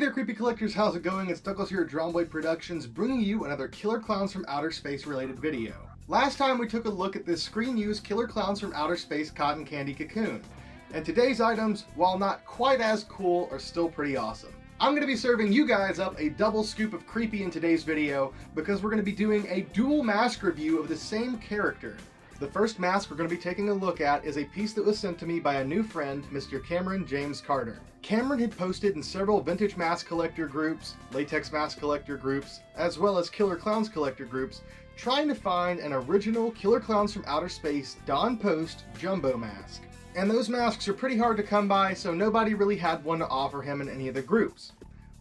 there, creepy collectors, how's it going? It's Douglas here at Dromblade Productions, bringing you another Killer Klowns from Outer Space related video. Last time we took a look at this screen-used Killer Klowns from Outer Space cotton candy cocoon, and today's items, while not quite as cool, are still pretty awesome. I'm going to be serving you guys up a double scoop of creepy in today's video, because we're going to be doing a dual mask review of the same character. The first mask we're going to be taking a look at is a piece that was sent to me by a new friend, Mr. Cameron James Carter. Cameron had posted in several vintage mask collector groups, latex mask collector groups, as well as Killer Klowns collector groups, trying to find an original Killer Klowns from Outer Space Don Post jumbo mask. And those masks are pretty hard to come by, so nobody really had one to offer him in any of the groups.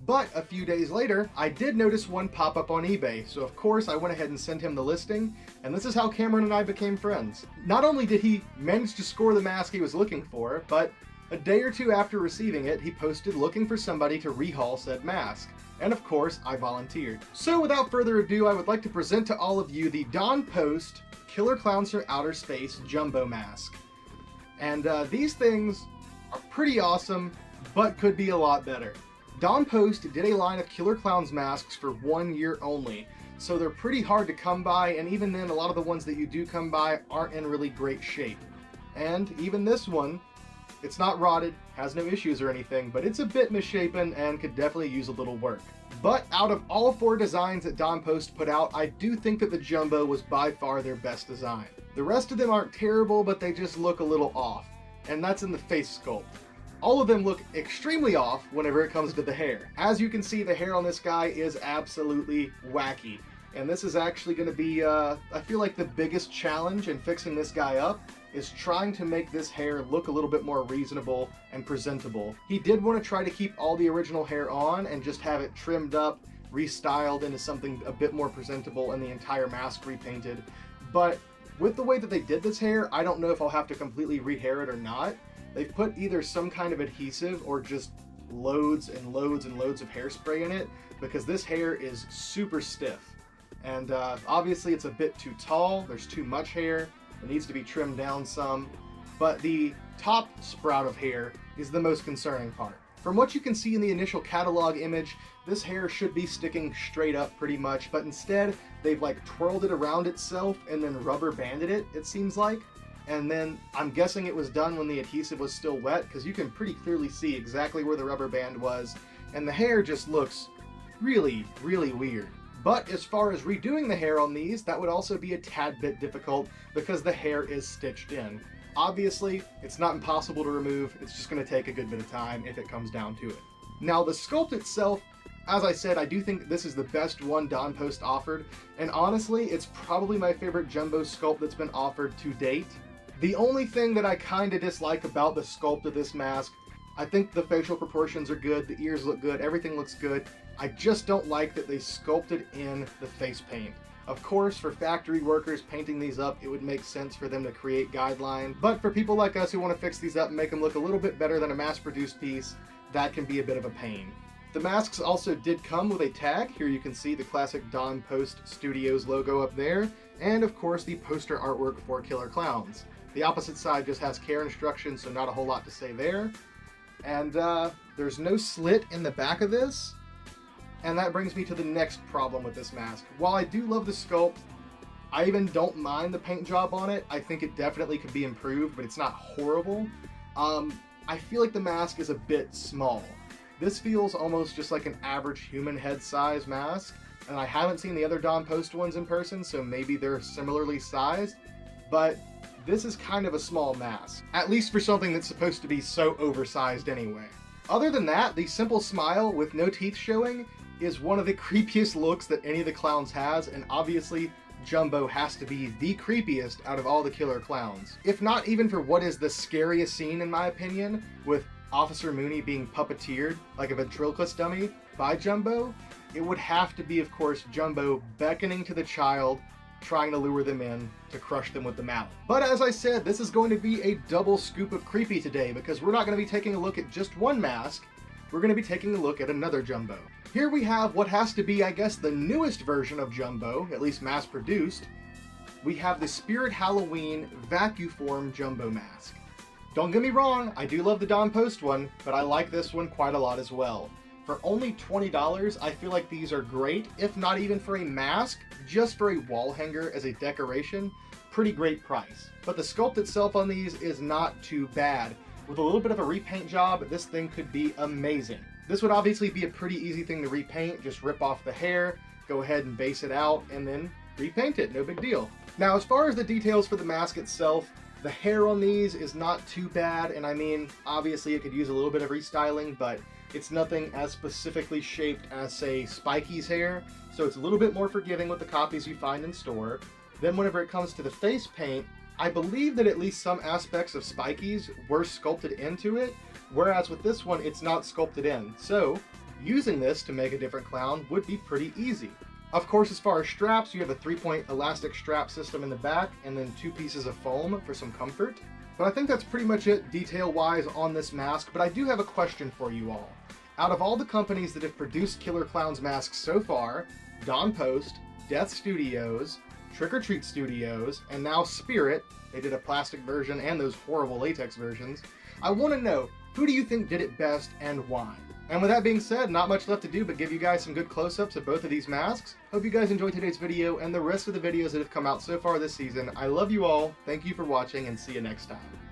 But a few days later, I did notice one pop up on eBay, so of course I went ahead and sent him the listing, and this is how Cameron and I became friends. Not only did he manage to score the mask he was looking for, but a day or two after receiving it, he posted looking for somebody to rehaul said mask. And of course, I volunteered. So without further ado, I would like to present to all of you the Don Post Killer Klowns from Outer Space jumbo mask. And these things are pretty awesome, but could be a lot better. Don Post did a line of Killer Klowns masks for 1 year only, so they're pretty hard to come by, and even then a lot of the ones that you do come by aren't in really great shape. And even this one, it's not rotted, has no issues or anything, but it's a bit misshapen and could definitely use a little work. But out of all 4 designs that Don Post put out, I do think that the jumbo was by far their best design. The rest of them aren't terrible, but they just look a little off, and that's in the face sculpt. All of them look extremely off whenever it comes to the hair. As you can see, the hair on this guy is absolutely wacky. And this is actually going to be, I feel like the biggest challenge in fixing this guy up is trying to make this hair look a little bit more reasonable and presentable. He did want to try to keep all the original hair on and just have it trimmed up, restyled into something a bit more presentable, and the entire mask repainted. But with the way that they did this hair, I don't know if I'll have to completely rehair it or not. They've put either some kind of adhesive or just loads and loads and loads of hairspray in it, because this hair is super stiff. And obviously it's a bit too tall, there's too much hair, it needs to be trimmed down some, but the top sprout of hair is the most concerning part. From what you can see in the initial catalog image, this hair should be sticking straight up pretty much, but instead they've like twirled it around itself and then rubber banded it, it seems like. And then I'm guessing it was done when the adhesive was still wet, because you can pretty clearly see exactly where the rubber band was, and the hair just looks really, really weird. But as far as redoing the hair on these, that would also be a tad bit difficult because the hair is stitched in. Obviously, it's not impossible to remove, it's just going to take a good bit of time if it comes down to it. Now the sculpt itself, as I said, I do think this is the best one Don Post offered, and honestly, it's probably my favorite jumbo sculpt that's been offered to date. The only thing that I kind of dislike about the sculpt of this mask, I think the facial proportions are good, the ears look good, everything looks good. I just don't like that they sculpted in the face paint. Of course, for factory workers painting these up, it would make sense for them to create guidelines, but for people like us who want to fix these up and make them look a little bit better than a mass-produced piece, that can be a bit of a pain. The masks also did come with a tag. Here you can see the classic Don Post Studios logo up there, and of course the poster artwork for Killer Klowns. The opposite side just has care instructions, so not a whole lot to say there. And there's no slit in the back of this. And that brings me to the next problem with this mask. While I do love the sculpt, I even don't mind the paint job on it. I think it definitely could be improved, but it's not horrible. I feel like the mask is a bit small. This feels almost just like an average human head size mask. And I haven't seen the other Don Post ones in person, so maybe they're similarly sized. But this is kind of a small mask, at least for something that's supposed to be so oversized anyway. Other than that, the simple smile with no teeth showing is one of the creepiest looks that any of the Klowns has, and obviously Jumbo has to be the creepiest out of all the Killer Klowns. If not even for what is the scariest scene in my opinion, with Officer Mooney being puppeteered like a ventriloquist dummy by Jumbo, it would have to be, of course, Jumbo beckoning to the child, trying to lure them in to crush them with the mallet. But as I said, this is going to be a double scoop of creepy today, because we're not going to be taking a look at just one mask, we're going to be taking a look at another Jumbo. Here we have what has to be, I guess, the newest version of Jumbo, at least mass-produced. We have the Spirit Halloween Vacuform Jumbo Mask. Don't get me wrong, I do love the Don Post one, but I like this one quite a lot as well. For only $20, I feel like these are great, if not even for a mask, just for a wall hanger as a decoration. Pretty great price. But the sculpt itself on these is not too bad. With a little bit of a repaint job, this thing could be amazing. This would obviously be a pretty easy thing to repaint. Just rip off the hair, go ahead and base it out, and then repaint it. No big deal. Now, as far as the details for the mask itself, the hair on these is not too bad, and I mean, obviously it could use a little bit of restyling, but it's nothing as specifically shaped as, say, Spikey's hair, so it's a little bit more forgiving with the copies you find in store. Then whenever it comes to the face paint, I believe that at least some aspects of Spikey's were sculpted into it, whereas with this one, it's not sculpted in. So, using this to make a different clown would be pretty easy. Of course, as far as straps, you have a 3-point elastic strap system in the back, and then 2 pieces of foam for some comfort. But I think that's pretty much it detail-wise on this mask, but I do have a question for you all. Out of all the companies that have produced Killer Klowns masks so far, Dawn Post, Death Studios, Trick or Treat Studios, and now Spirit, they did a plastic version and those horrible latex versions, I want to know, who do you think did it best and why? And with that being said, not much left to do but give you guys some good close-ups of both of these masks. Hope you guys enjoyed today's video and the rest of the videos that have come out so far this season. I love you all, thank you for watching, and see you next time.